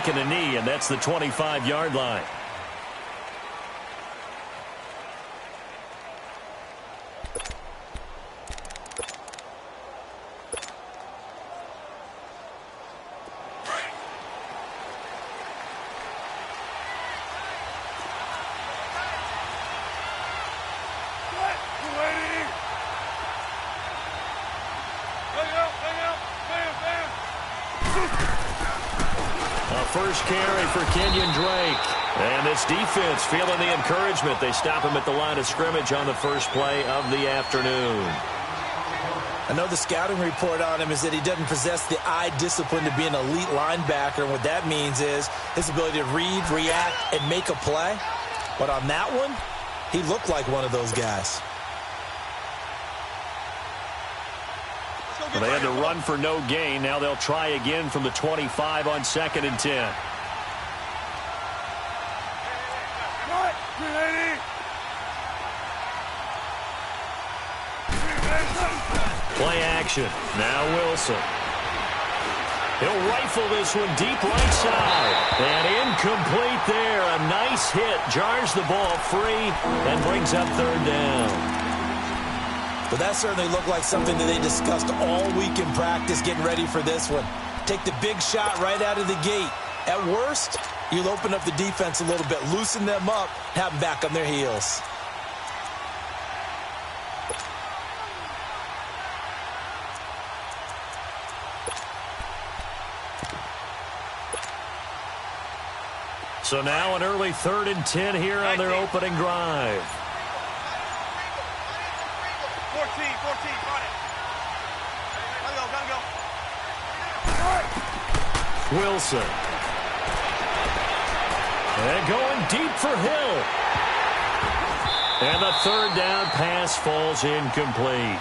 taking a knee, and that's the 25-yard line. First carry for Kenyon Drake. And this defense feeling the encouragement. They stop him at the line of scrimmage on the first play of the afternoon. I know the scouting report on him is that he doesn't possess the eye discipline to be an elite linebacker. And what that means is his ability to read, react, and make a play. But on that one, he looked like one of those guys. Well, they had to run for no gain. Now they'll try again from the 25 on 2nd and 10. Play action. Now Wilson. He'll rifle this one deep right side. And incomplete there. A nice hit. Jars the ball free and brings up 3rd down. But that certainly looked like something that they discussed all week in practice getting ready for this one. Take the big shot right out of the gate. At worst, you'll open up the defense a little bit, loosen them up, have them back on their heels. So now an early 3rd and 10 here on their opening drive. 14, got it. Gotta go. Wilson. And going deep for Hill. And the 3rd down pass falls incomplete.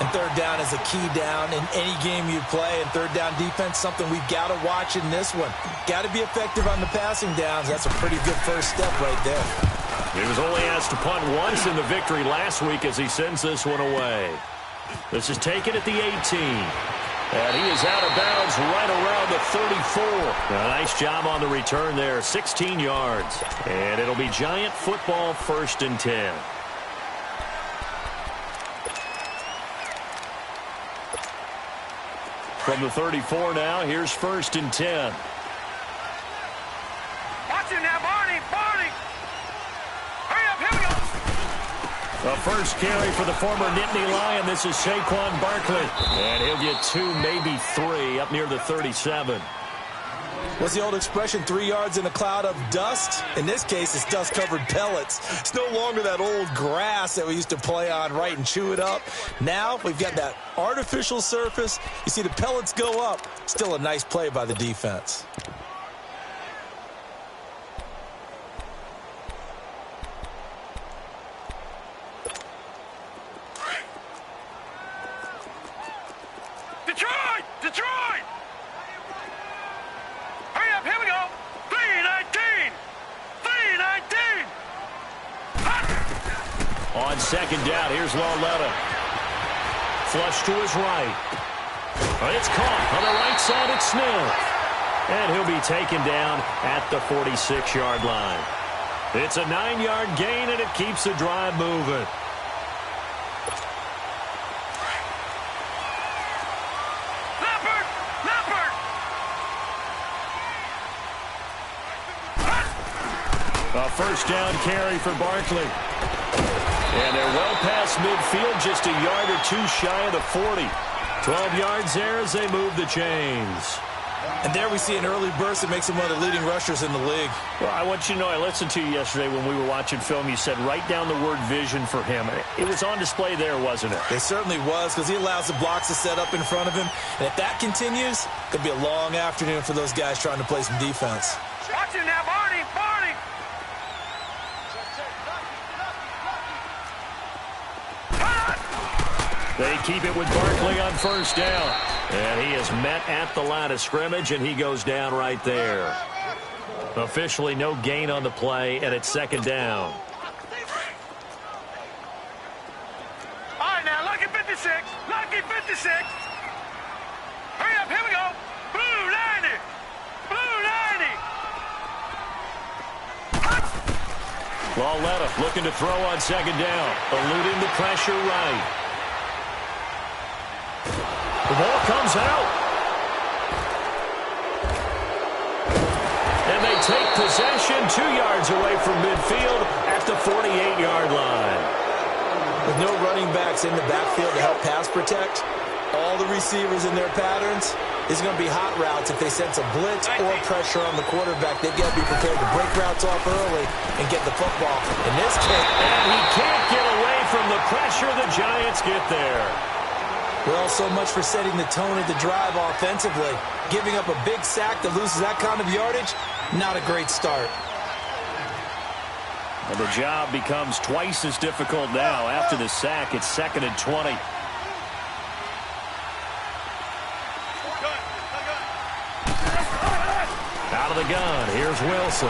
And 3rd down is a key down in any game you play. And 3rd down defense, something we've got to watch in this one. Got to be effective on the passing downs. That's a pretty good first step right there. He was only asked to punt once in the victory last week as he sends this one away. This is taken at the 18. And he is out of bounds right around the 34. A nice job on the return there. 16 yards. And it'll be Giant football 1st and 10. From the 34 now, here's 1st and 10. Watch it now, Barney. Hurry up, here we go. The first carry for the former Nittany Lion. This is Saquon Barkley. And he'll get 2, maybe 3 up near the 37. What's the old expression, 3 yards in a cloud of dust? In this case, it's dust-covered pellets. It's no longer that old grass that we used to play on, right, and chew it up. Now we've got that artificial surface. You see the pellets go up. Still a nice play by the defense. Detroit! Hurry up, here we go. 3-19. On 2nd down, here's Lauletta. Flush to his right. It's caught on the right side at Smith. And he'll be taken down at the 46-yard line. It's a 9-yard gain, and it keeps the drive moving. A 1st down carry for Barkley. And they're well past midfield, just a yard or 2 shy of the 40. 12 yards there as they move the chains. And there we see an early burst that makes him one of the leading rushers in the league. Well, I want you to know, I listened to you yesterday when we were watching film. You said write down the word vision for him. It was on display there, wasn't it? It certainly was, because he allows the blocks to set up in front of him. And if that continues, it could be a long afternoon for those guys trying to play some defense. Watch it now, Barney. They keep it with Barkley on 1st down. And he is met at the line of scrimmage, and he goes down right there. Officially no gain on the play, and it's 2nd down. All right, now, lucky 56. Hurry up, here we go. Blue 90. Lauletta looking to throw on second down. Eluding the pressure right. The ball comes out. And they take possession 2 yards away from midfield at the 48-yard line. With no running backs in the backfield to help pass protect, all the receivers in their patterns, it's going to be hot routes. If they sense a blitz or pressure on the quarterback, they've got to be prepared to break routes off early and get the football. In this case, and he can't get away from the pressure. The Giants get there. Well, so much for setting the tone of the drive offensively. Giving up a big sack that loses that kind of yardage, not a great start. And the job becomes twice as difficult now. After the sack, it's 2nd and 20. Out of the gun, here's Wilson.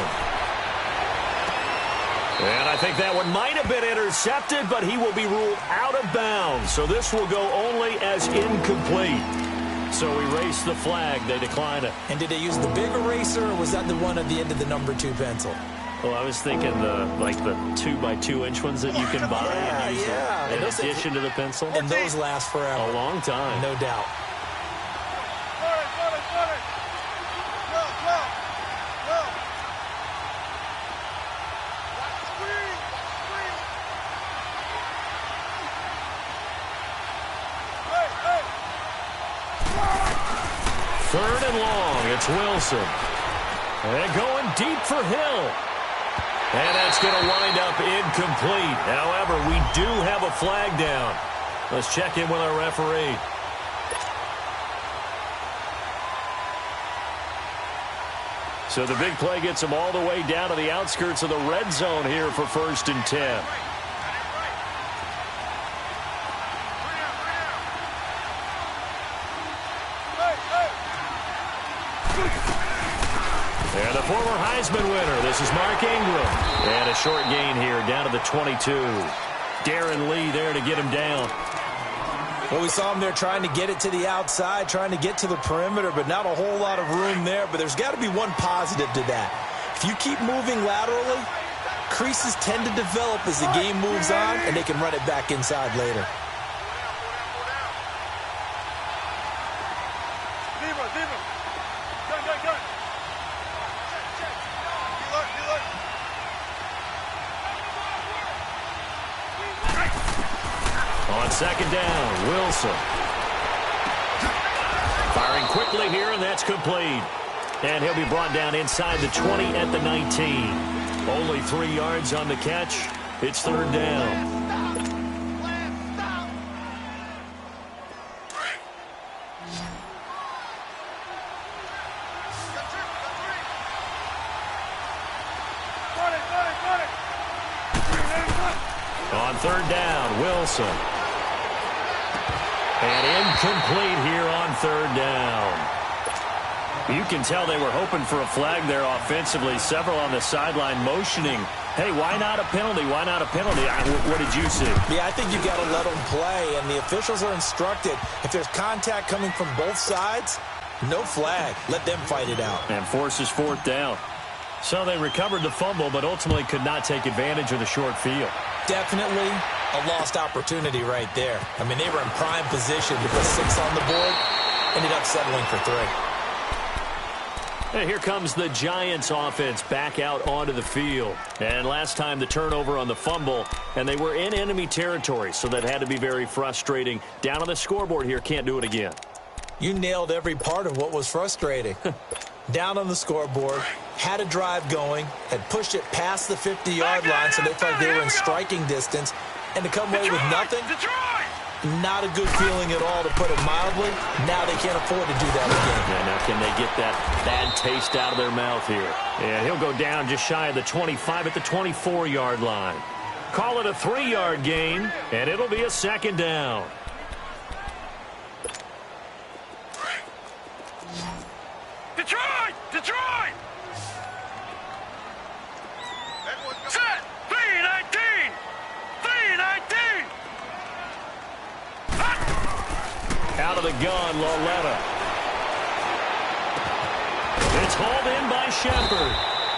And I think that one might have been intercepted, but he will be ruled out of bounds. So this will go only as incomplete. So erase the flag. They decline it. And did they use the big eraser, or was that the one at the end of the number 2 pencil? Well, I was thinking the 2x2-inch ones that you can buy and use in addition to the pencil. And those last forever. A long time. No doubt. Third and long, it's Wilson. And going deep for Hill. And that's going to wind up incomplete. However, we do have a flag down. Let's check in with our referee. So the big play gets them all the way down to the outskirts of the red zone here for 1st and 10. And a former Heisman winner, this is Mark Ingram. And a short gain here down to the 22. Darren Lee there to get him down. Well, we saw him there trying to get it to the outside, trying to get to the perimeter, but not a whole lot of room there. But there's got to be one positive to that. If you keep moving laterally, creases tend to develop as the game moves on, and they can run it back inside later. On second down, Wilson. Firing quickly here, and that's complete. And he'll be brought down inside the 20 at the 19. Only 3 yards on the catch. It's 3rd down. On 3rd down, Wilson. And incomplete here on 3rd down. You can tell they were hoping for a flag there offensively. Several on the sideline motioning, hey, why not a penalty? Why not a penalty? What did you see? Yeah, I think you've got to let them play, and the officials are instructed. If there's contact coming from both sides, no flag. Let them fight it out. And forces 4th down. So they recovered the fumble, but ultimately could not take advantage of the short field. Definitely a lost opportunity right there. I mean, they were in prime position to put 6 on the board, ended up settling for 3. And here comes the Giants offense back out onto the field. And last time the turnover on the fumble, and they were in enemy territory, so that had to be very frustrating. Down on the scoreboard here, can't do it again. You nailed every part of what was frustrating. Down on the scoreboard, had a drive going, had pushed it past the 50-yard line, so they felt like they were in striking distance, and to come away with nothing, not a good feeling at all, to put it mildly. Now they can't afford to do that again. Yeah, now can they get that bad taste out of their mouth here? Yeah, he'll go down just shy of the 25 at the 24-yard line. Call it a 3-yard gain, and it'll be a 2nd down. Detroit! Detroit! Set! 3-19! 3-19! Out of the gun, Lauletta. It's hauled in by Shepard.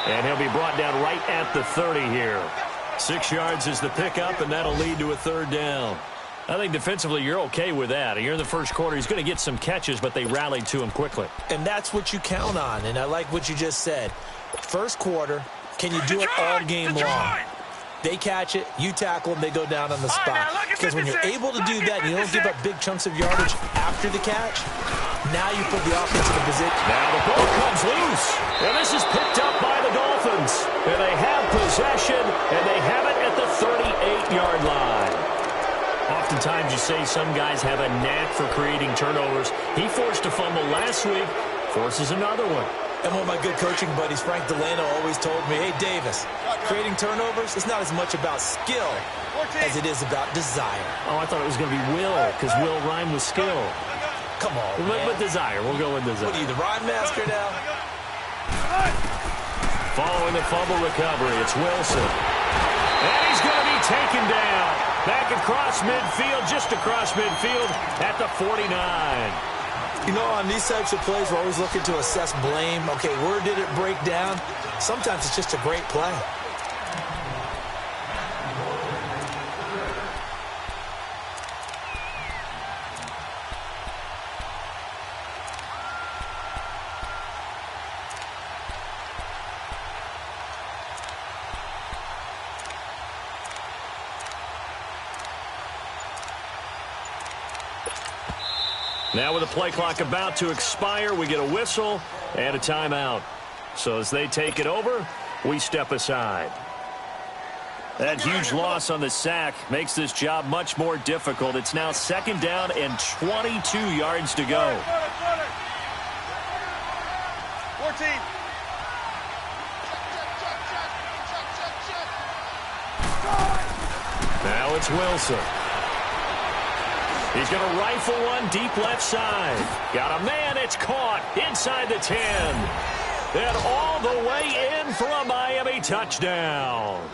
And he'll be brought down right at the 30 here. 6 yards is the pickup, and that'll lead to a third down. I think defensively you're okay with that. You're in the first quarter. He's going to get some catches, but they rallied to him quickly. And that's what you count on, and I like what you just said. First quarter, can you do it all game long? They catch it, you tackle them, they go down on the spot. Because when you're able to do that and you don't give up big chunks of yardage after the catch, now you put the offense in a position. Now the ball comes loose. And this is picked up by the Dolphins. And they have possession, and they have it at the 38-yard line. Oftentimes you say some guys have a knack for creating turnovers. He forced a fumble last week, forces another one. And one of my good coaching buddies, Frank Delano, always told me, hey, Davis, creating turnovers is not as much about skill as it is about desire. Oh, I thought it was going to be will, because will rhyme with skill. Come on, man. But desire. We'll go with desire. What are you, the rhyme master now? Following the fumble recovery, it's Wilson. And he's going to be taken down. Back across midfield, just across midfield at the 49. You know, on these types of plays, we're always looking to assess blame. Okay, where did it break down? Sometimes it's just a great play. Now with the play clock about to expire, we get a whistle and a timeout. So as they take it over, we step aside. That huge loss on the sack makes this job much more difficult. It's now 2nd down and 22 yards to go. 14. Now it's Wilson. He's going to rifle one deep left side. Got a man. It's caught inside the 10. And all the way in for a Miami touchdown.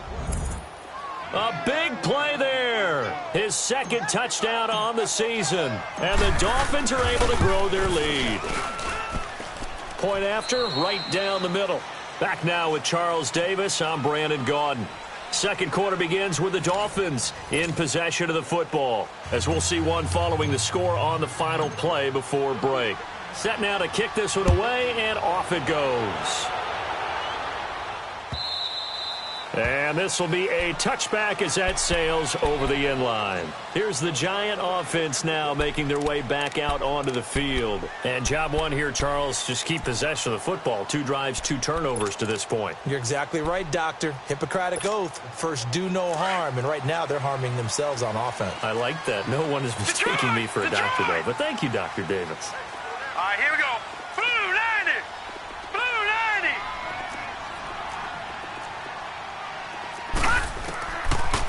A big play there. His 2nd touchdown on the season. And the Dolphins are able to grow their lead. Point after, right down the middle. Back now with Charles Davis. I'm Brandon Gaudin. Second quarter begins with the Dolphins in possession of the football, as we'll see one following the score on the final play before break. Set now to kick this one away, and off it goes. And this will be a touchback as that sails over the end line. Here's the Giant offense now making their way back out onto the field. And job one here, Charles, just keep possession of the football. 2 drives, 2 turnovers to this point. You're exactly right, Doctor. Hippocratic oath. First, do no harm. And right now, they're harming themselves on offense. I like that. No one is mistaking me for a doctor, though. But thank you, Dr. Davis. All right, here we go. Blue 90. Blue 90.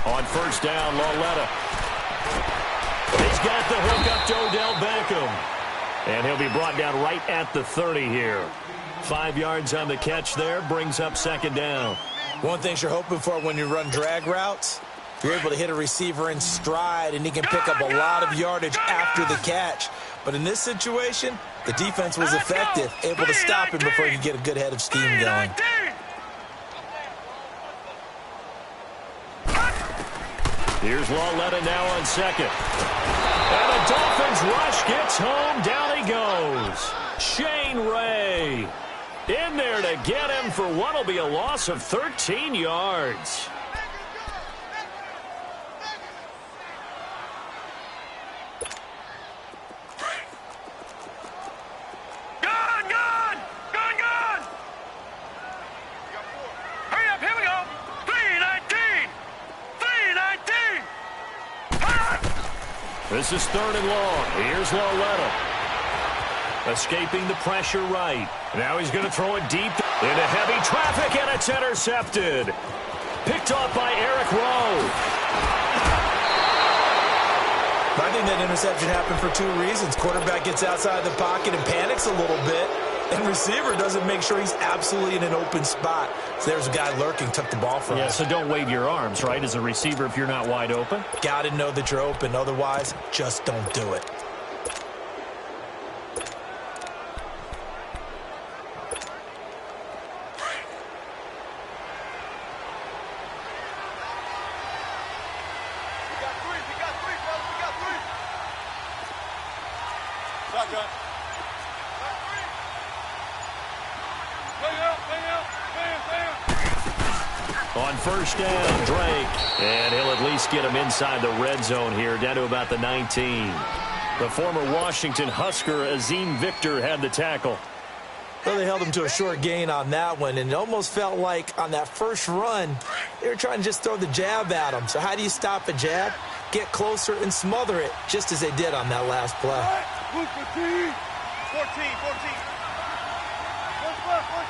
On first down, Lauletta. He's got the hook up to Odell Beckham. And he'll be brought down right at the 30 here. 5 yards on the catch there, brings up 2nd down. One thing you're hoping for when you run drag routes, you're able to hit a receiver in stride, and he can pick up a lot of yardage after the catch. But in this situation, the defense was effective, able to stop him before you get a good head of steam going. Here's Lauletta now on 2nd. And the Dolphins rush gets home. Down he goes. Shane Ray in there to get him for what will be a loss of 13 yards. Hurry up, here we go. 319. 319. This is 3rd and long. Here's Lauletta. Escaping the pressure right. Now he's going to throw it deep into heavy traffic, and it's intercepted. Picked off by Eric Rowe. I think that interception happened for 2 reasons. Quarterback gets outside the pocket and panics a little bit, and receiver doesn't make sure he's absolutely in an open spot. So there's a guy lurking, took the ball from him. Yeah, so don't wave your arms, right, as a receiver if you're not wide open. Got to know that you're open. Otherwise, just don't do it. On first down, Drake. And he'll at least get him inside the red zone here, down to about the 19. The former Washington Husker, Azim Victor, had the tackle. Well, they held him to a short gain on that one, and it almost felt like on that first run, they were trying to just throw the jab at him. So how do you stop a jab? Get closer and smother it, just as they did on that last play. 14. What's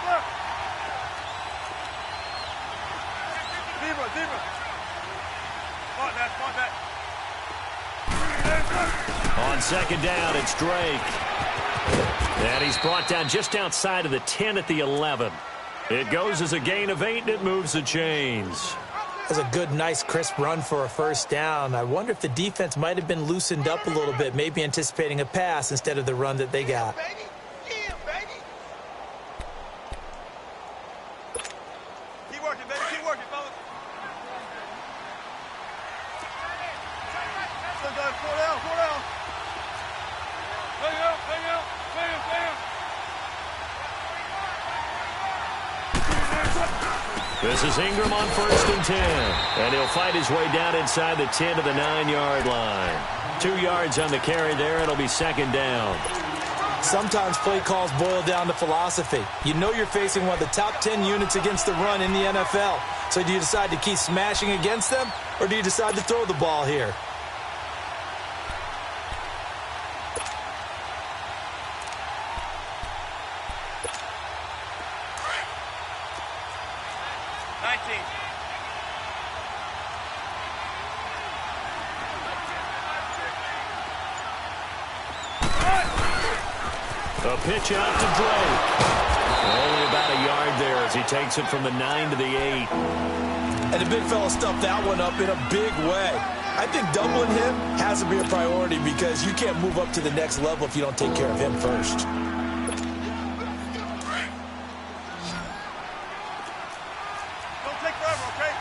left? Zebra. Spot that. On second down, it's Drake. And he's brought down just outside of the 10 at the 11. It goes as a gain of 8, and it moves the chains. That's a good, nice, crisp run for a first down. I wonder if the defense might have been loosened up a little bit, maybe anticipating a pass instead of the run that they got. Keep working, fellas. Still going, 4 down. Hang out. This is Ingram on first and 10. And he'll fight his way down inside the 10 to the 9-yard line. 2 yards on the carry there. It'll be second down. Sometimes play calls boil down to philosophy. You know you're facing one of the top 10 units against the run in the NFL. So do you decide to keep smashing against them, or do you decide to throw the ball here? A pitch out to Drake. Only about a yard there as he takes it from the 9 to the 8. And the big fella stuffed that one up in a big way. I think doubling him has to be a priority because you can't move up to the next level if you don't take care of him first. Don't take forever, okay?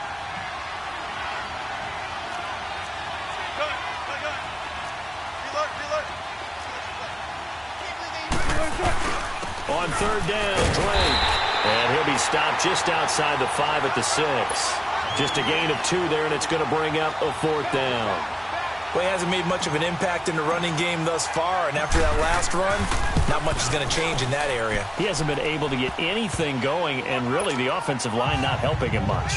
Gun. Alert. On third down, Drake. And he'll be stopped just outside the 5 at the 6. Just a gain of 2 there, and it's going to bring up a 4th down. Well, he hasn't made much of an impact in the running game thus far, and after that last run, not much is going to change in that area. He hasn't been able to get anything going, and really the offensive line not helping him much.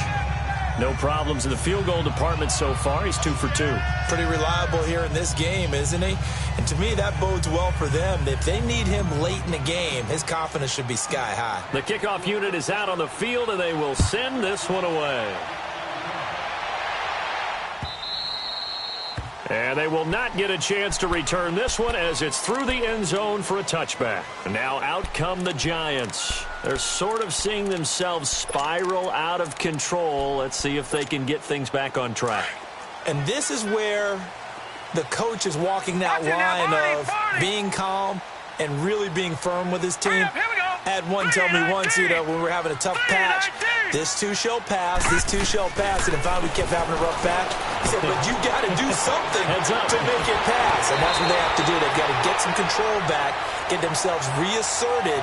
No problems in the field goal department so far. He's 2 for 2. Pretty reliable here in this game, isn't he? And to me, that bodes well for them. If they need him late in the game, his confidence should be sky high. The kickoff unit is out on the field, and they will send this one away. And they will not get a chance to return this one as it's through the end zone for a touchback. And now out come the Giants. They're sort of seeing themselves spiral out of control. Let's see if they can get things back on track. And this is where the coach is walking that line of being calm and really being firm with his team. I had one tell me once, when we're having a tough patch, this too shall pass, and if we kept having a rough patch, he said, but you got to do something to make it pass, and that's what they have to do. They've got to get some control back, get themselves reasserted,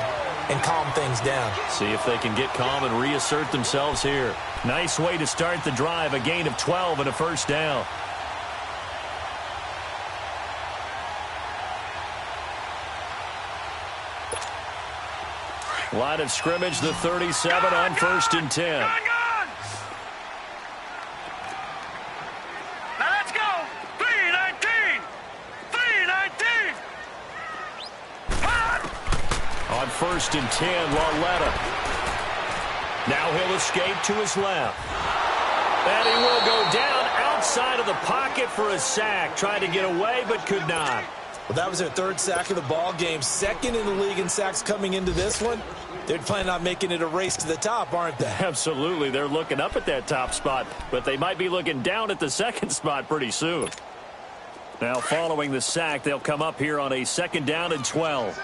and calm things down. See if they can get calm and reassert themselves here. Nice way to start the drive, a gain of 12 and a first down. Line of scrimmage, the 37 on first and 10. Now let's go. 3-19. On first and 10, Lauletta. Now he'll escape to his left. And he will go down outside of the pocket for a sack. Tried to get away, but could not. Well, that was their 3rd sack of the ball game. 2nd in the league in sacks coming into this one. They're planning on making it a race to the top, aren't they? Absolutely. They're looking up at that top spot, but they might be looking down at the 2nd spot pretty soon. Now, following the sack, they'll come up here on a 2nd down and 12.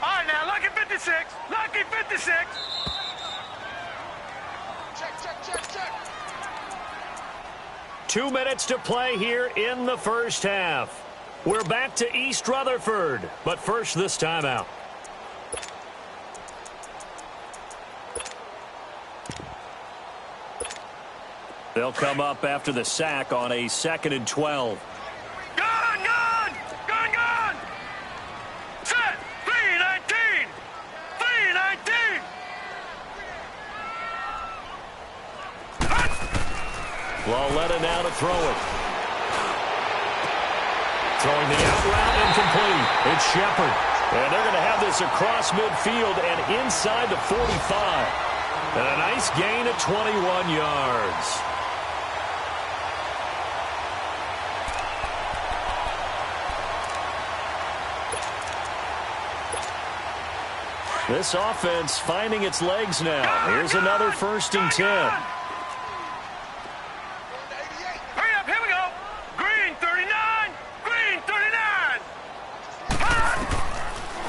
All right, now, lucky 56. Lucky 56. Check. 2 minutes to play here in the first half. We're back to East Rutherford, but first this timeout. They'll come up after the sack on a 2nd and 12. Gun, gun! Gun, gun! Set! 319! 319! Lauletta now to throw it. Throwing the out route incomplete. It's Shepard. And they're going to have this across midfield and inside the 45. And a nice gain of 21 yards. This offense finding its legs now. Here's another 1st and 10. Hurry up, here we go. Green 39, green 39.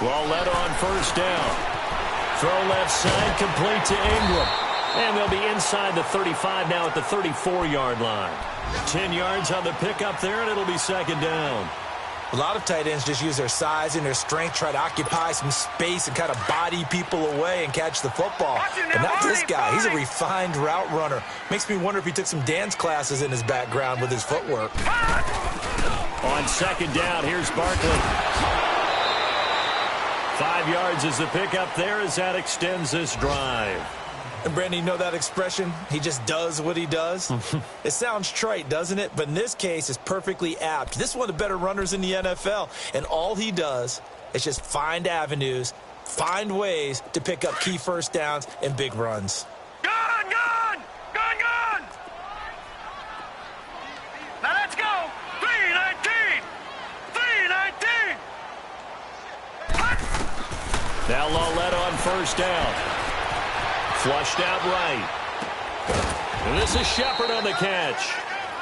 Lauletta on 1st down. Throw left side, complete to Ingram. And they'll be inside the 35 now at the 34-yard line. 10 yards on the pickup there, and it'll be 2nd down. A lot of tight ends just use their size and their strength, try to occupy some space and kind of body people away and catch the football. But not this guy. He's a refined route runner. Makes me wonder if he took some dance classes in his background with his footwork. On 2nd down, here's Barkley. 5 yards is the pickup there as that extends this drive. And Brandon, you know that expression? He just does what he does? It sounds trite, doesn't it? But in this case, it's perfectly apt. This is one of the better runners in the NFL. And all he does is just find avenues, find ways to pick up key 1st downs and big runs. Gun, gun! Gun, gun! Now let's go. 319! 319! Now Lauletta on 1st down. Flushed out right. And this is Shepard on the catch.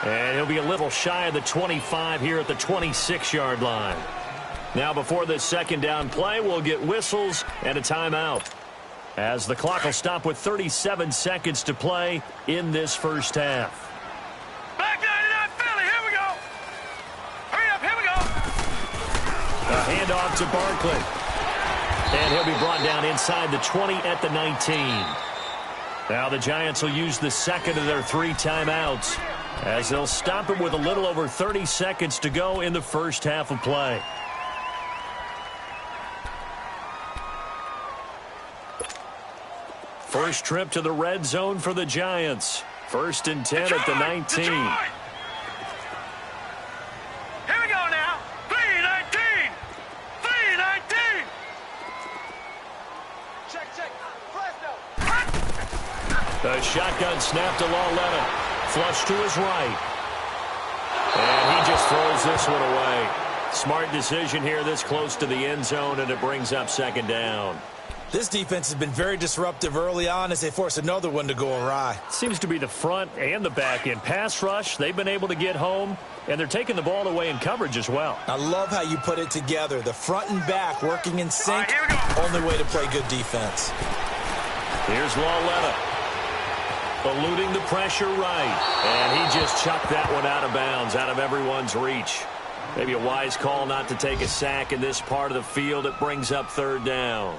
And he'll be a little shy of the 25 here at the 26-yard line. Now before this 2nd down play, we'll get whistles and a timeout, as the clock will stop with 37 seconds to play in this 1st half. Back 99 Philly, here we go. Hurry up, here we go. A handoff to Barkley. And he'll be brought down inside the 20 at the 19. Now the Giants will use the 2nd of their 3 timeouts, as they'll stop him with a little over 30 seconds to go in the 1st half of play. First trip to the red zone for the Giants. 1st and 10 at the 19. Detroit. Here we go now. 319! 319! Check. The shotgun snap to Lauletta. Flush to his right. And he just throws this one away. Smart decision here this close to the end zone, and it brings up 2nd down. This defense has been very disruptive early on as they force another one to go awry. Seems to be the front and the back end. Pass rush, they've been able to get home, and they're taking the ball away in coverage as well. I love how you put it together. The front and back working in sync. All right, here we go. Only way to play good defense. Here's Lauletta. Eluding the pressure right. And he just chucked that one out of bounds, out of everyone's reach. Maybe a wise call not to take a sack in this part of the field. It brings up 3rd down.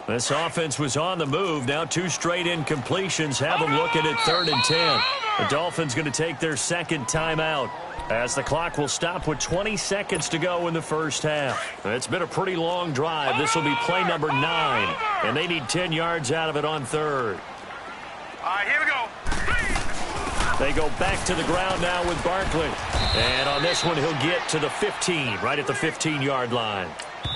This offense was on the move. Now 2 straight incompletions have them looking at 3rd and 10. The Dolphins going to take their 2nd timeout, as the clock will stop with 20 seconds to go in the 1st half. It's been a pretty long drive. This will be play number 9, and they need 10 yards out of it on 3rd. All right, here we go. They go back to the ground now with Barkley. And on this one, he'll get to the 15, right at the 15-yard line.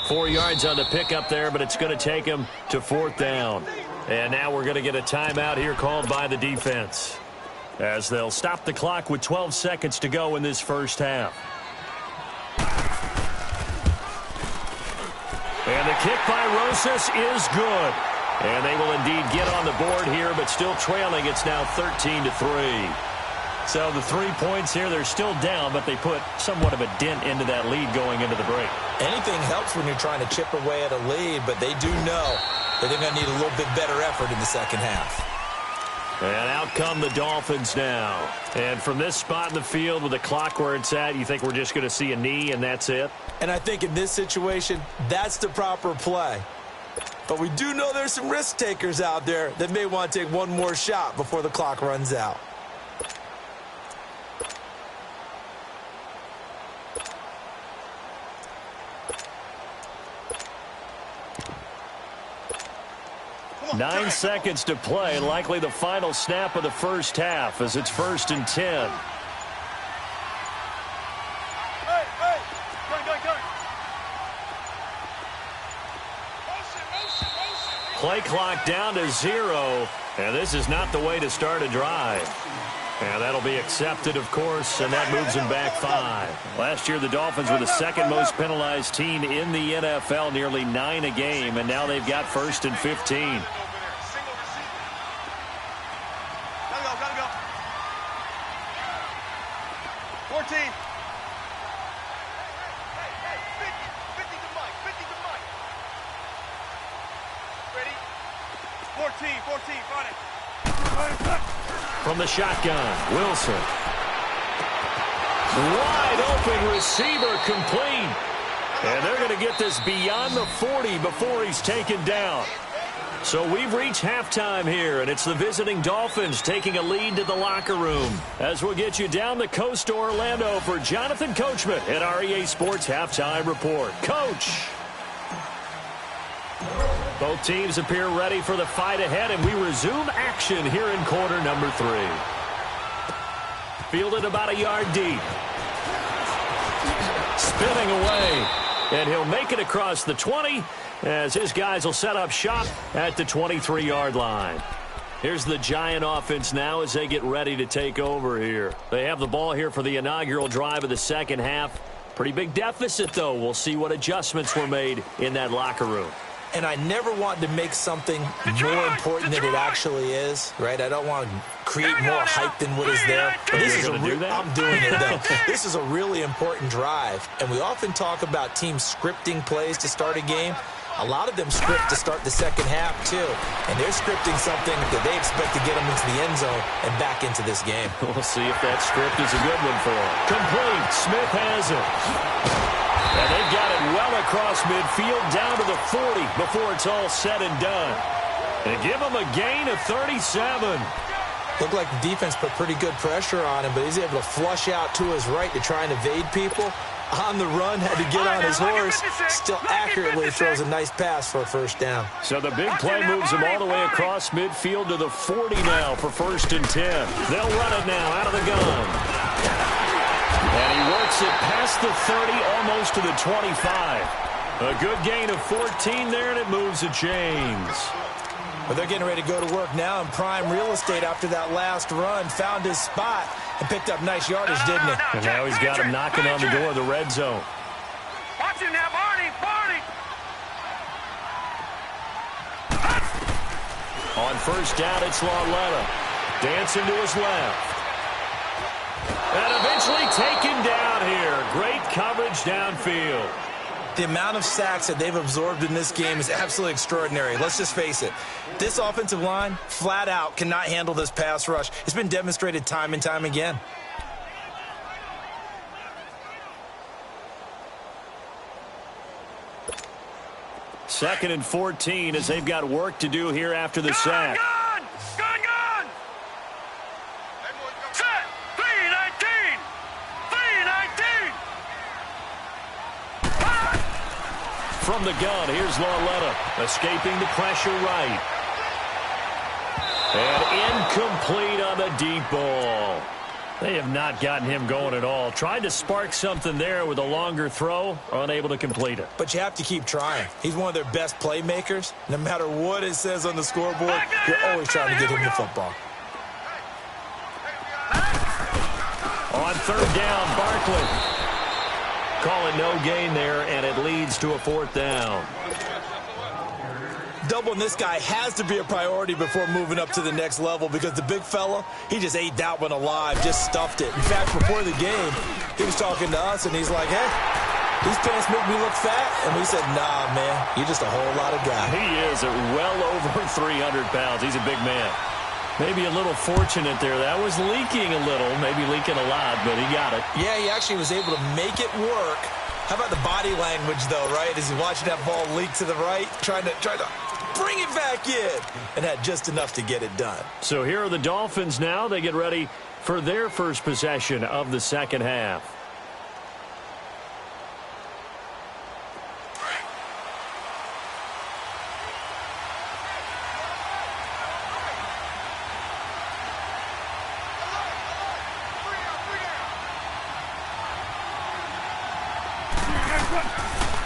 4 yards on the pickup there, but it's going to take him to 4th down. And now we're going to get a timeout here called by the defense, as they'll stop the clock with 12 seconds to go in this 1st half. And the kick by Rosas is good. And they will indeed get on the board here, but still trailing. It's now 13-3. So the 3 points here, they're still down, but they put somewhat of a dent into that lead going into the break. Anything helps when you're trying to chip away at a lead, but they do know that they're going to need a little bit better effort in the second half. And out come the Dolphins now. And from this spot in the field with the clock where it's at, you think we're just going to see a knee and that's it? And I think in this situation, that's the proper play. But we do know there's some risk takers out there that may want to take one more shot before the clock runs out. Nine seconds to play, likely the final snap of the first half as it's 1st and 10. Play clock down to 0, and this is not the way to start a drive. And that'll be accepted, of course, and that moves them back 5. Last year, the Dolphins were the second most penalized team in the NFL, nearly 9 a game, and now they've got 1st and 15. Gotta go. 14. Hey, 50 to Mike. Ready? 14, got it. From the shotgun, Wilson. Wide open receiver complete. And they're going to get this beyond the 40 before he's taken down. So we've reached halftime here, and it's the visiting Dolphins taking a lead to the locker room. As we'll get you down the coast to Orlando for Jonathan Coachman at our EA Sports Halftime Report. Coach! Both teams appear ready for the fight ahead, and we resume action here in quarter number 3. Fielded about a yard deep. Spinning away, and he'll make it across the 20 as his guys will set up shop at the 23-yard line. Here's the Giant offense now as they get ready to take over here. They have the ball here for the inaugural drive of the second half. Pretty big deficit, though. We'll see what adjustments were made in that locker room. And I never want to make something more important than it actually is, right? I don't want to create more hype than what is there. But this is I'm doing it, though. This is a really important drive. And we often talk about teams scripting plays to start a game. A lot of them script to start the second half, too. And they're scripting something that they expect to get them into the end zone and back into this game. We'll see if that script is a good one for them. Complete. Smith has it. And they've got it well across midfield down to the 40 before it's all said and done. And give him a gain of 37. Looked like the defense put pretty good pressure on him, but he's able to flush out to his right to try and evade people. On the run, had to get on his horse. Still accurately throws a nice pass for a first down. So the big play moves him all the way across midfield to the 40 now for 1st and 10. They'll run it now out of the gun. And he works it past the 30, almost to the 25. A good gain of 14 there, and it moves the chains. Well, they're getting ready to go to work now in prime real estate after that last run. Found his spot and picked up nice yardage, didn't he? And now he's got him knocking on the door of the red zone. Watch him now, Barney. On 1st down, it's Lauletta. Dancing to his left. And eventually taken down here. Great coverage downfield. The amount of sacks that they've absorbed in this game is absolutely extraordinary. Let's just face it. This offensive line, flat out, cannot handle this pass rush. It's been demonstrated time and time again. Second and 14 as they've got work to do here after the sack. Gun! Set! 319! 319! From the gun, here's Lauletta, escaping the pressure right. And incomplete on the deep ball. They have not gotten him going at all. Tried to spark something there with a longer throw, unable to complete it. But you have to keep trying. He's one of their best playmakers. No matter what it says on the scoreboard, you're always trying to get him the football. On 3rd down, Barkley. Call it no gain there, and it leads to a 4th down. Doubling this guy has to be a priority before moving up to the next level because the big fella, he just ate that one alive, just stuffed it. In fact, before the game, he was talking to us, and he's like, hey, these pants make me look fat. And we said, nah, man, you're just a whole lot of guy. He is at well over 300 pounds. He's a big man. Maybe a little fortunate there. That was leaking a little, maybe leaking a lot, but he got it. Yeah, he actually was able to make it work. How about the body language, though, right? As he's watching that ball leak to the right, trying to bring it back in, and had just enough to get it done. So here are the Dolphins now. They get ready for their first possession of the second half.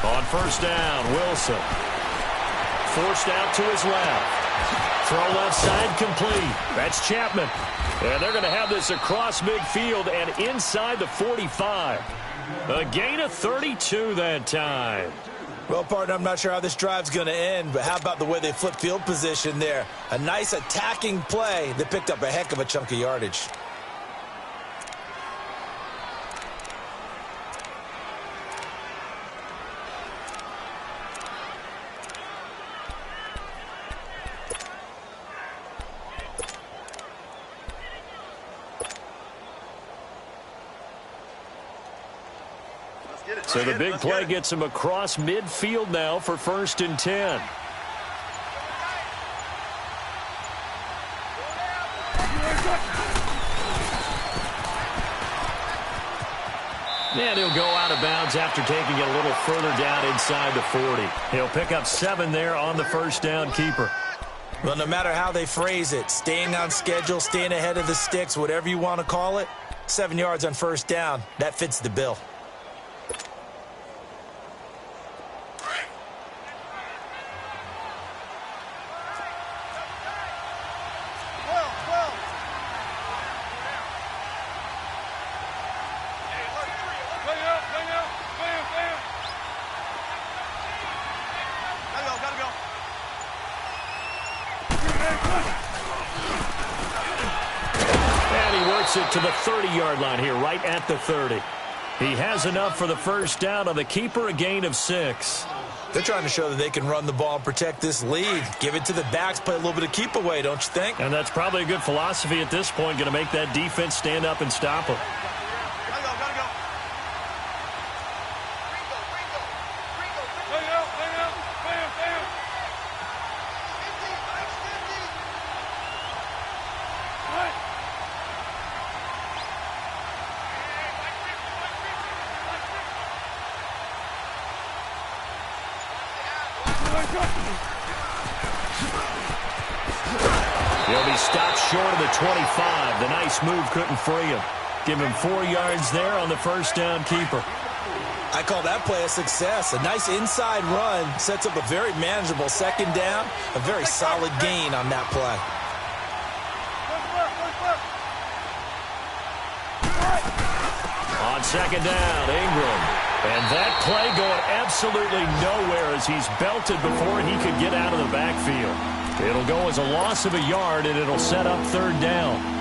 On first down, Wilson. Forced out to his left. Throw left side complete. That's Chapman. And they're going to have this across midfield and inside the 45. A gain of 32 that time. Well, partner, I'm not sure how this drive's going to end, but how about the way they flip field position there? A nice attacking play that picked up a heck of a chunk of yardage. So the big play gets him across midfield now for 1st and 10. And he'll go out of bounds after taking it a little further down inside the 40. He'll pick up 7 there on the first down keeper. Well, no matter how they phrase it, staying on schedule, staying ahead of the sticks, whatever you want to call it, 7 yards on first down, that fits the bill. It to the 30-yard line here, right at the 30. He has enough for the first down on the keeper, a gain of 6. They're trying to show that they can run the ball and protect this lead. Give it to the backs, play a little bit of keep away, don't you think? And that's probably a good philosophy at this point, going to make that defense stand up and stop him. He'll be stopped short of the 25. The nice move couldn't free him. Give him 4 yards there on the first down keeper. I call that play a success. A nice inside run sets up a very manageable second down. A very solid gain on that play. On second down, Ingram. And that play going absolutely nowhere as he's belted before he could get out of the backfield. It'll go as a loss of a yard, and it'll set up third down.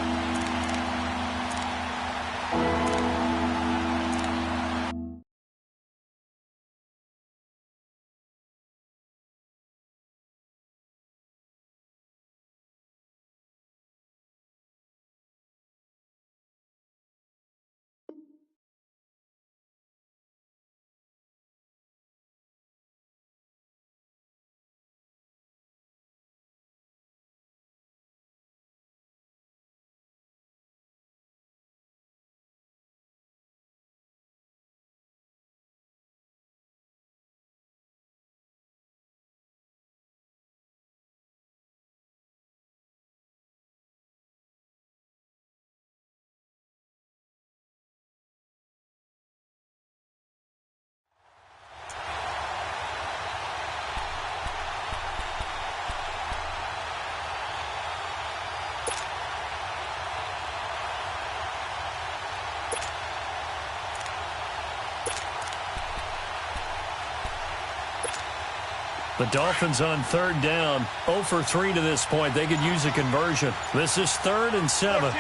The Dolphins on third down, 0 for 3 to this point. They could use a conversion. This is 3rd and 7.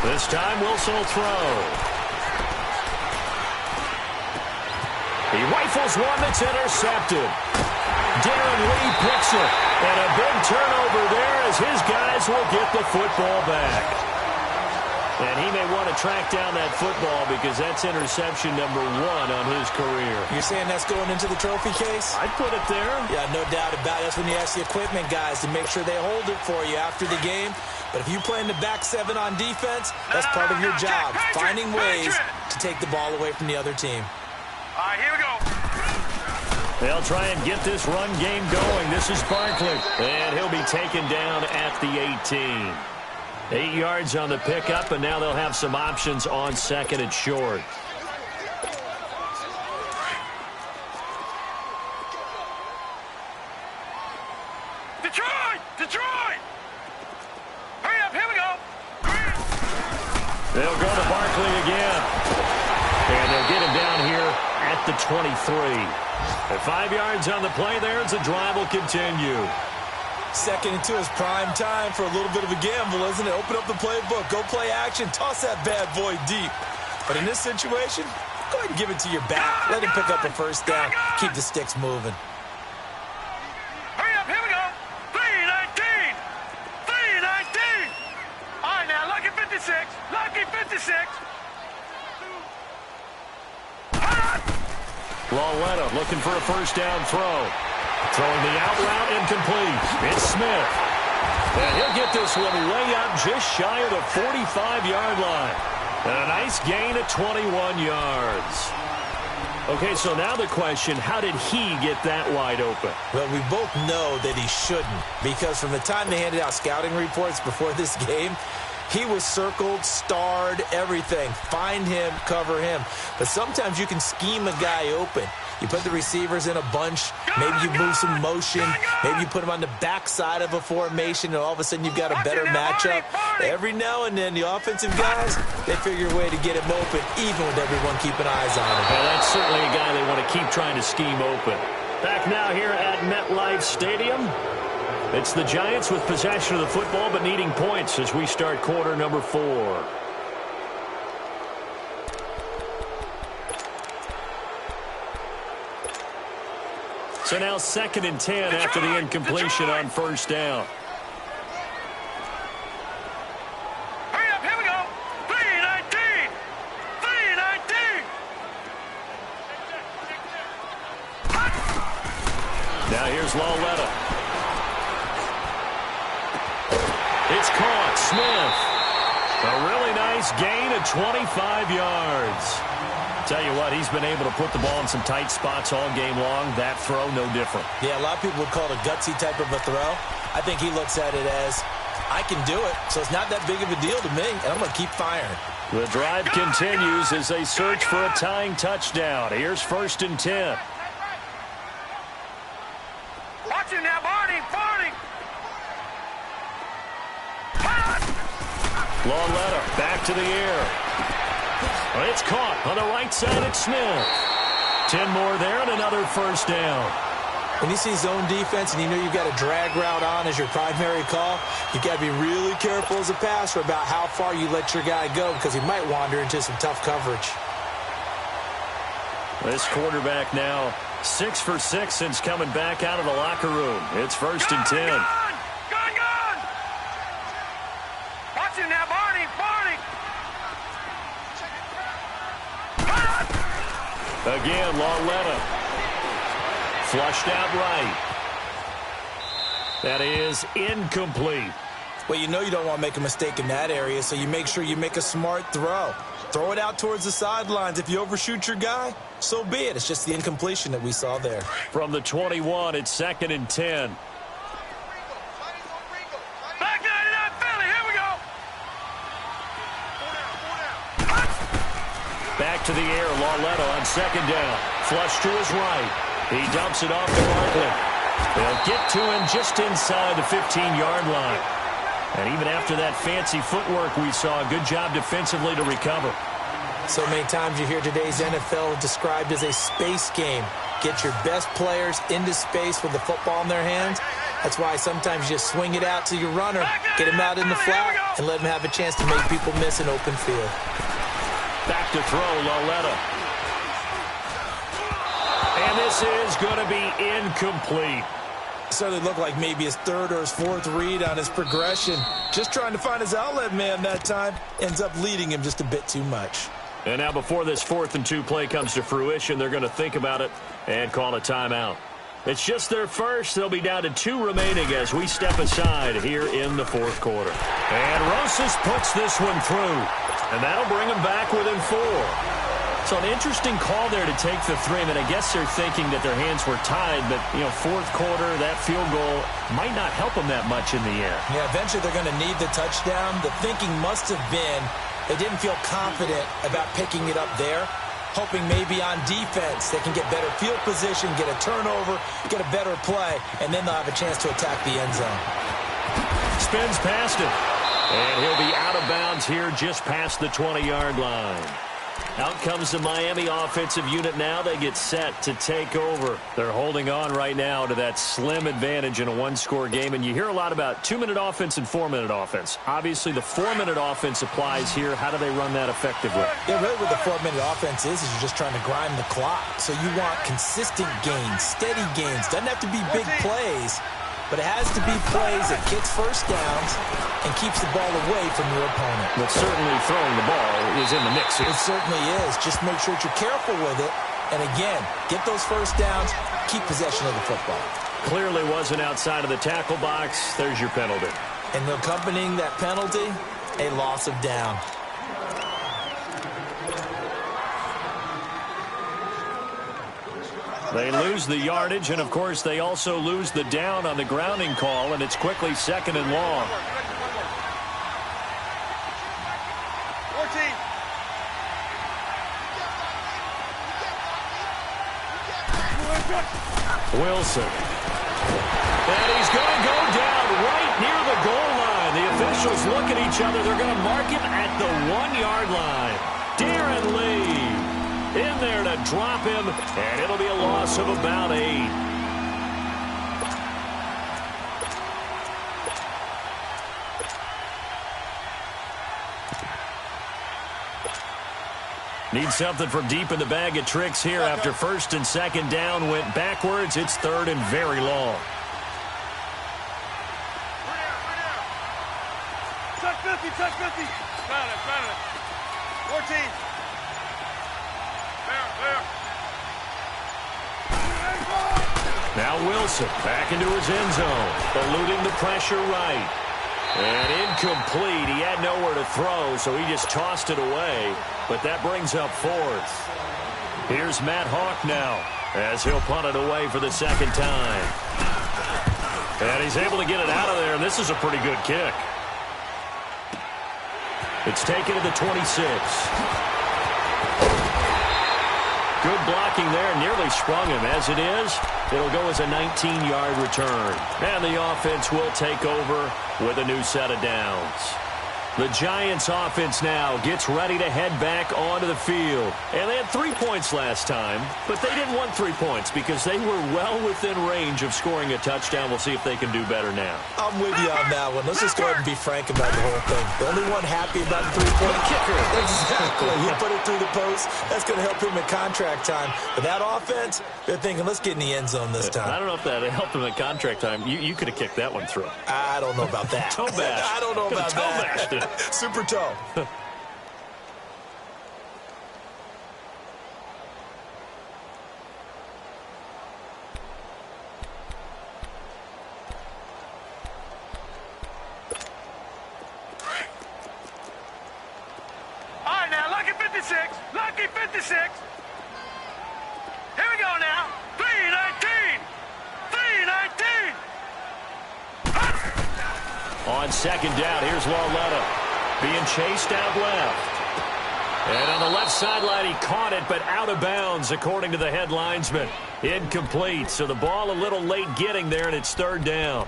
This time Wilson will throw. He rifles one that's intercepted. Darren Lee picks it. And a big turnover there as his guys will get the football back. And he may want to track down that football because that's interception number 1 on his career. You're saying that's going into the trophy case? I'd put it there. Yeah, no doubt about it. That's when you ask the equipment guys to make sure they hold it for you after the game. But if you play in the back 7 on defense, that's part of your job, finding ways to take the ball away from the other team. All right, here we go. They'll try and get this run game going. This is Barkley. And he'll be taken down at the 18. 8 yards on the pickup, and now they'll have some options on second and short. Detroit! Detroit! Hurry up, here we go. They'll go to Barkley again. And they'll get him down here at the 23. At 5 yards on the play there, the drive will continue. 2nd and 2 is prime time for a little bit of a gamble, isn't it? Open up the playbook, go play action, toss that bad boy deep. But in this situation, go ahead and give it to your back. Let him pick up a first down. Keep the sticks moving. Hurry up, here we go. 3-19. 3-19. All right, now, lucky 56. Lucky 56. Lawletta looking for a first down throw. Throwing the out route incomplete. It's Smith. And he'll get this one way up just shy of the 45-yard line. And a nice gain of 21 yards. Okay, so now the question, how did he get that wide open? Well, we both know that he shouldn't, because from the time they handed out scouting reports before this game, he was circled, starred, everything. Find him, cover him. But sometimes you can scheme a guy open. You put the receivers in a bunch. Maybe you move some motion. Maybe you put them on the backside of a formation, and all of a sudden you've got a better matchup. Every now and then, the offensive guys, they figure a way to get him open, even with everyone keeping eyes on him. Well, that's certainly a guy they want to keep trying to scheme open. Back now here at MetLife Stadium. It's the Giants with possession of the football, but needing points as we start quarter number 4. So now 2nd and 10 after the incompletion on first down. Hurry up, here we go. 3-19. 3-19. Now here's Lawletta. It's caught. Smith. A really nice gain of 25 yards. Tell you what, he's been able to put the ball in some tight spots all game long. That throw, no different. Yeah, a lot of people would call it a gutsy type of a throw. I think he looks at it as, I can do it, so it's not that big of a deal to me, and I'm going to keep firing. The drive continues as they search for a tying touchdown. Here's 1st and 10. Watch him now, Barney. Barney. Lawletta back to the air. It's caught on the right side at Smith. 10 more there and another first down. When you see zone defense and you know you've got a drag route on as your primary call, you've got to be really careful as a passer about how far you let your guy go because he might wander into some tough coverage. This quarterback now 6 for 6 since coming back out of the locker room. It's 1st and 10. Gone. Watch him now, Barney. Barney. Again, Lawletta. Flushed out right. That is incomplete. Well, you know you don't want to make a mistake in that area, so you make sure you make a smart throw. Throw it out towards the sidelines. If you overshoot your guy, so be it. It's just the incompletion that we saw there. From the 21, it's 2nd and 10. Back 99 Philly. Here we go. Back to the air, Lawletta on 2nd down. Flush to his right. He dumps it off to Barkley. They'll get to him just inside the 15-yard line. And even after that fancy footwork we saw, a good job defensively to recover. So many times you hear today's NFL described as a space game. Get your best players into space with the football in their hands, That's why sometimes you just swing it out to your runner, get him out in the flat, and let him have a chance to make people miss an open field. Back to throw, Lauletta. And this is going to be incomplete. Certainly looked like maybe his third or his fourth read on his progression. Just trying to find his outlet man that time. Ends up leading him just a bit too much. And now before this 4th and 2 play comes to fruition, they're going to think about it and call a timeout. It's just their first. They'll be down to 2 remaining as we step aside here in the 4th quarter. And Rosas puts this one through. And that'll bring them back within 4. So an interesting call there to take the 3. I mean, I guess they're thinking that their hands were tied, but, 4th quarter, that field goal might not help them that much in the end. Yeah, eventually they're going to need the touchdown. The thinking must have been they didn't feel confident about picking it up there, hoping maybe on defense they can get better field position, get a turnover, get a better play, and then they'll have a chance to attack the end zone. Spins past it, and he'll be out of bounds here just past the 20-yard line. Out comes the Miami offensive unit now. They get set to take over. They're holding on right now to that slim advantage in a one-score game. And you hear a lot about 2-minute offense and 4-minute offense. Obviously, the 4-minute offense applies here. How do they run that effectively? Yeah, really what the 4-minute offense is you're just trying to grind the clock. So you want consistent gains, steady gains. Doesn't have to be big plays, but it has to be plays that gets first downs and keeps the ball away from your opponent. But certainly throwing the ball is in the mix here. It certainly is. Just make sure that you're careful with it. And again, get those first downs, keep possession of the football. Clearly wasn't outside of the tackle box. There's your penalty. And accompanying that penalty, a loss of down. They lose the yardage, and, of course, they also lose the down on the grounding call, and it's quickly 2nd and long. 14. Wilson. And he's going to go down right near the goal line. The officials look at each other. They're going to mark him at the 1-yard line. Darren Lee in there to drop him, and it'll be a loss of about 8. Need something from deep in the bag of tricks here after 1st and 2nd down went backwards. It's 3rd and very long. Touch 50, touch 50. Found it. 14. Clear. Now Wilson back into his end zone, eluding the pressure right. And incomplete. He had nowhere to throw, so he just tossed it away. But that brings up 4th. Here's Matt Hawk now, as he'll punt it away for the 2nd time. And he's able to get it out of there, and this is a pretty good kick. It's taken to the 26. Good blocking there, nearly sprung him. As it is, it'll go as a 19-yard return. And the offense will take over with a new set of downs. The Giants offense now gets ready to head back onto the field. And they had 3 points last time, but they didn't want 3 points because they were well within range of scoring a touchdown. We'll see if they can do better now. I'm with you on that one. Let's just go ahead and be frank about the whole thing. The only one happy about the 3-point kicker. Exactly. He put it through the post. That's going to help him at contract time. But that offense, they're thinking, let's get in the end zone this time. I don't know if that helped him at contract time. You could have kicked that one through. I don't know about that. Toe bash. I don't know about that. Super toe. All right, now, lucky 56. Lucky 56. Here we go now. 3-19. 3-19. On 2nd down, here's Lauletta being chased out left. And on the left sideline, he caught it, but out of bounds, according to the head linesman. Incomplete, so the ball a little late getting there, and it's 3rd down.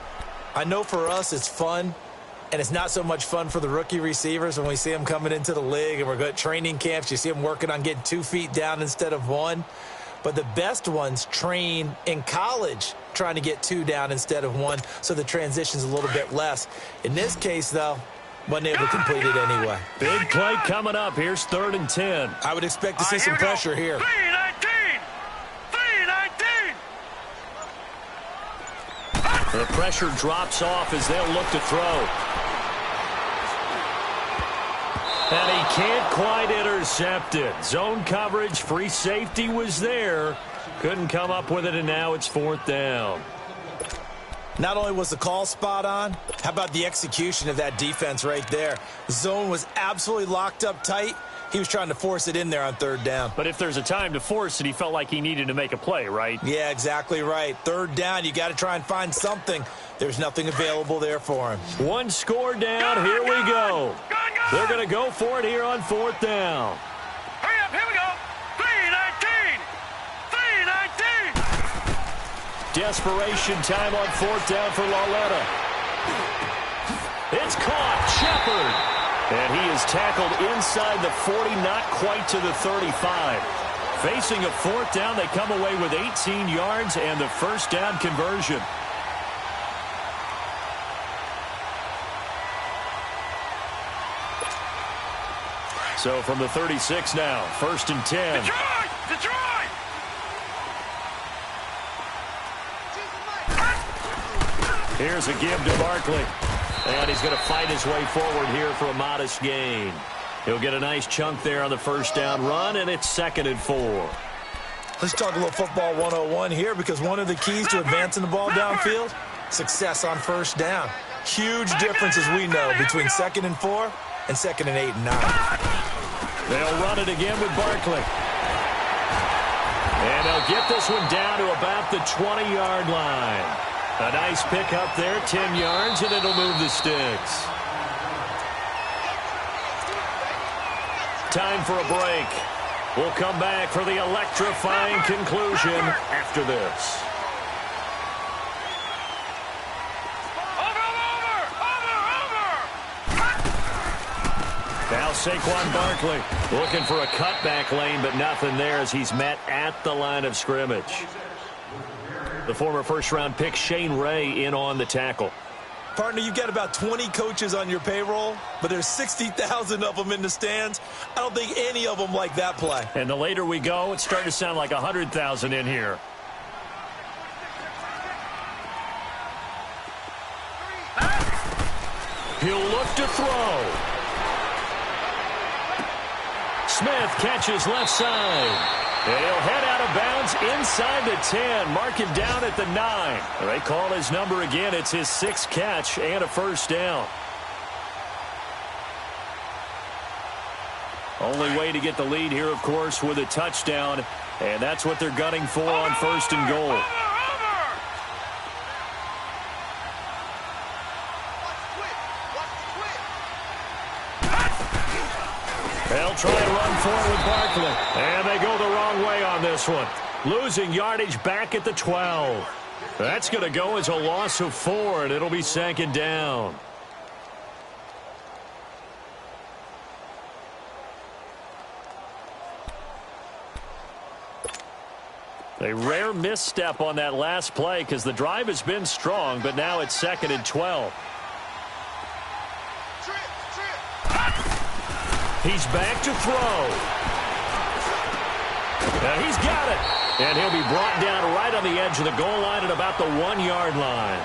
I know for us it's fun, and it's not so much fun for the rookie receivers when we see them coming into the league and we're going to training camps. You see them working on getting 2 feet down instead of 1. But the best ones train in college, trying to get 2 down instead of 1, so the transition's a little bit less. In this case, though, wasn't able to complete it anyway. Big play coming up. Here's 3rd and 10. I would expect to see some pressure here. 3-19. 3-19. The pressure drops off as they'll look to throw. And he can't quite intercept it. Zone coverage, free safety was there. Couldn't come up with it, and now it's 4th down. Not only was the call spot on, how about the execution of that defense right there? The zone was absolutely locked up tight. He was trying to force it in there on 3rd down. But if there's a time to force it, he felt like he needed to make a play, right? Yeah, exactly right. 3rd down, you got to try and find something. There's nothing available there for him. 1 score down. Here we go. They're going to go for it here on 4th down. Hurry up, here we go. 3-19. 3-19. Desperation time on 4th down for Lauletta. It's caught. Shepard. And he is tackled inside the 40, not quite to the 35. Facing a 4th down, they come away with 18 yards and the 1st down conversion. So from the 36 now, 1st and 10. Detroit! Here's a give to Barkley. And he's going to fight his way forward here for a modest gain. He'll get a nice chunk there on the 1st down run, and it's 2nd and 4. Let's talk a little football 101 here, because one of the keys to advancing the ball downfield, success on 1st down. Huge difference, as we know, between 2nd and 4 and 2nd and 8 and 9. They'll run it again with Barkley. And they'll get this one down to about the 20-yard line. A nice pick up there, 10 yards, and it'll move the sticks. Time for a break. We'll come back for the electrifying conclusion after this. Now Saquon Barkley looking for a cutback lane, but nothing there as he's met at the line of scrimmage. The former first-round pick Shane Ray in on the tackle. Partner, you've got about 20 coaches on your payroll, but there's 60,000 of them in the stands. I don't think any of them like that play. And the later we go, it's starting to sound like 100,000 in here. He'll look to throw. Smith catches left side. And he'll head out of bounds inside the 10. Mark him down at the 9. They call his number again. It's his 6th catch and a 1st down. Only way to get the lead here, of course, with a touchdown. And that's what they're gunning for on 1st and goal. They'll try to run forward with Barkley. And they go the wrong way on this one. Losing yardage back at the 12. That's going to go as a loss of 4, and it'll be 2nd down. A rare misstep on that last play because the drive has been strong, but now it's 2nd and 12. He's back to throw. Now he's got it. And he'll be brought down right on the edge of the goal line at about the 1-yard line.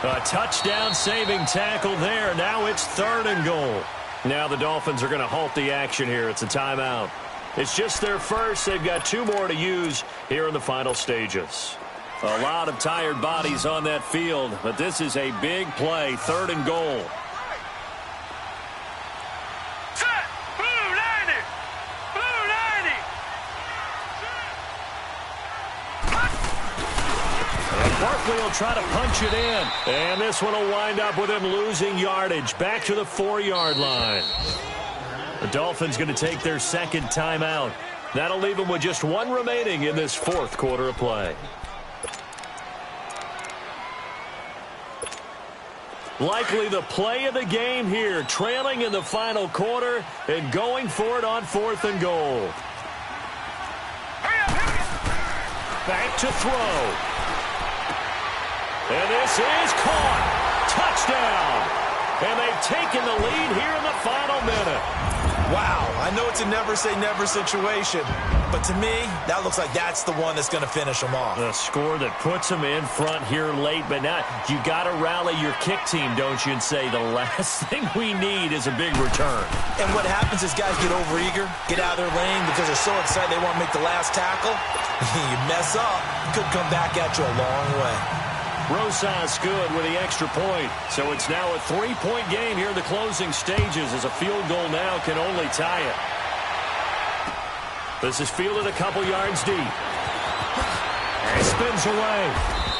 A touchdown saving tackle there. Now it's 3rd and goal. Now the Dolphins are going to halt the action here. It's a timeout. It's just their first. They've got 2 more to use here in the final stages. A lot of tired bodies on that field, but this is a big play. 3rd and goal. Barkley will try to punch it in. And this one will wind up with him losing yardage. Back to the 4-yard line. The Dolphins going to take their 2nd timeout. That'll leave them with just 1 remaining in this 4th quarter of play. Likely the play of the game here. Trailing in the final quarter and going for it on 4th and goal. Back to throw. And this is caught. Touchdown. And they've taken the lead here in the final minute. Wow, I know it's a never-say-never situation, but to me, that looks like that's the one that's going to finish them off. The score that puts them in front here late, but now you got to rally your kick team, don't you, and say the last thing we need is a big return. And what happens is guys get overeager, get out of their lane because they're so excited they want to make the last tackle. You mess up, could come back at you a long way. Rosas good with the extra point. So it's now a 3-point game here in the closing stages as a field goal now can only tie it. This is fielded a couple yards deep. And spins away.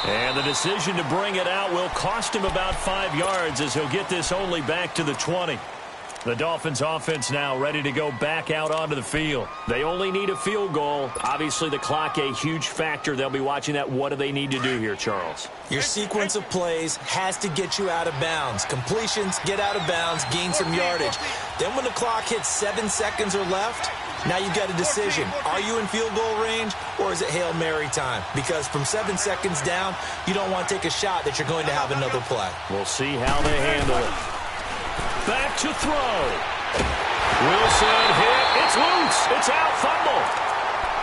And the decision to bring it out will cost him about 5 yards as he'll get this only back to the 20. The Dolphins offense now ready to go back out onto the field. They only need a field goal. Obviously, the clock a huge factor. They'll be watching that. What do they need to do here, Charles? Your sequence of plays has to get you out of bounds. Completions, get out of bounds, gain some yardage. Then when the clock hits 7 seconds or left, now you've got a decision. Are you in field goal range or is it Hail Mary time? Because from 7 seconds down, you don't want to take a shot that you're going to have another play. We'll see how they handle it. Back to throw. Wilson hit. It's loose. It's out. Fumble.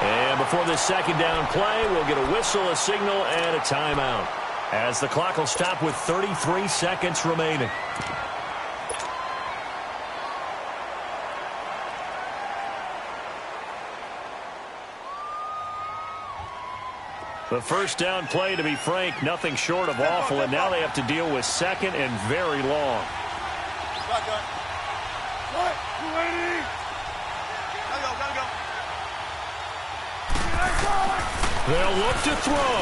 And before this second down play, we'll get a whistle, a signal, and a timeout, as the clock will stop with 33 seconds remaining. The first down play, to be frank, nothing short of awful, and now they have to deal with second and very long. Shotgun. What? 280. Gotta go. They'll look to throw.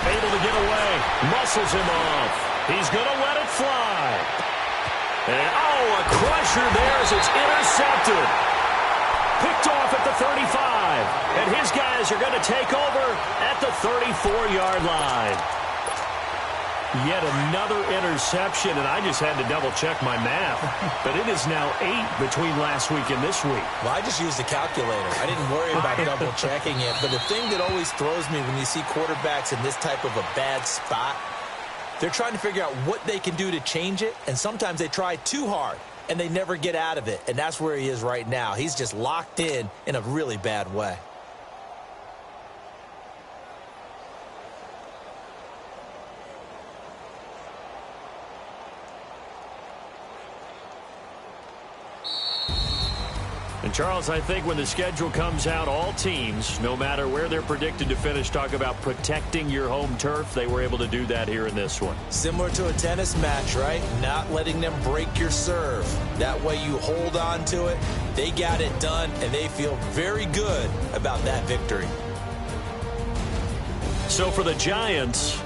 Able to get away. Muscles him off. He's going to let it fly. And, a crusher there as it's intercepted. Picked off at the 35. And his guys are going to take over at the 34-yard line. Yet another interception, and I just had to double-check my math. But it is now 8 between last week and this week. Well, I just used the calculator. I didn't worry about double-checking it. But the thing that always throws me when you see quarterbacks in this type of a bad spot, they're trying to figure out what they can do to change it, and sometimes they try too hard, and they never get out of it. And that's where he is right now. He's just locked in a really bad way. And, Charles, I think when the schedule comes out, all teams, no matter where they're predicted to finish, talk about protecting your home turf. They were able to do that here in this one. Similar to a tennis match, right? Not letting them break your serve. That way you hold on to it. They got it done, and they feel very good about that victory. So for the Giants,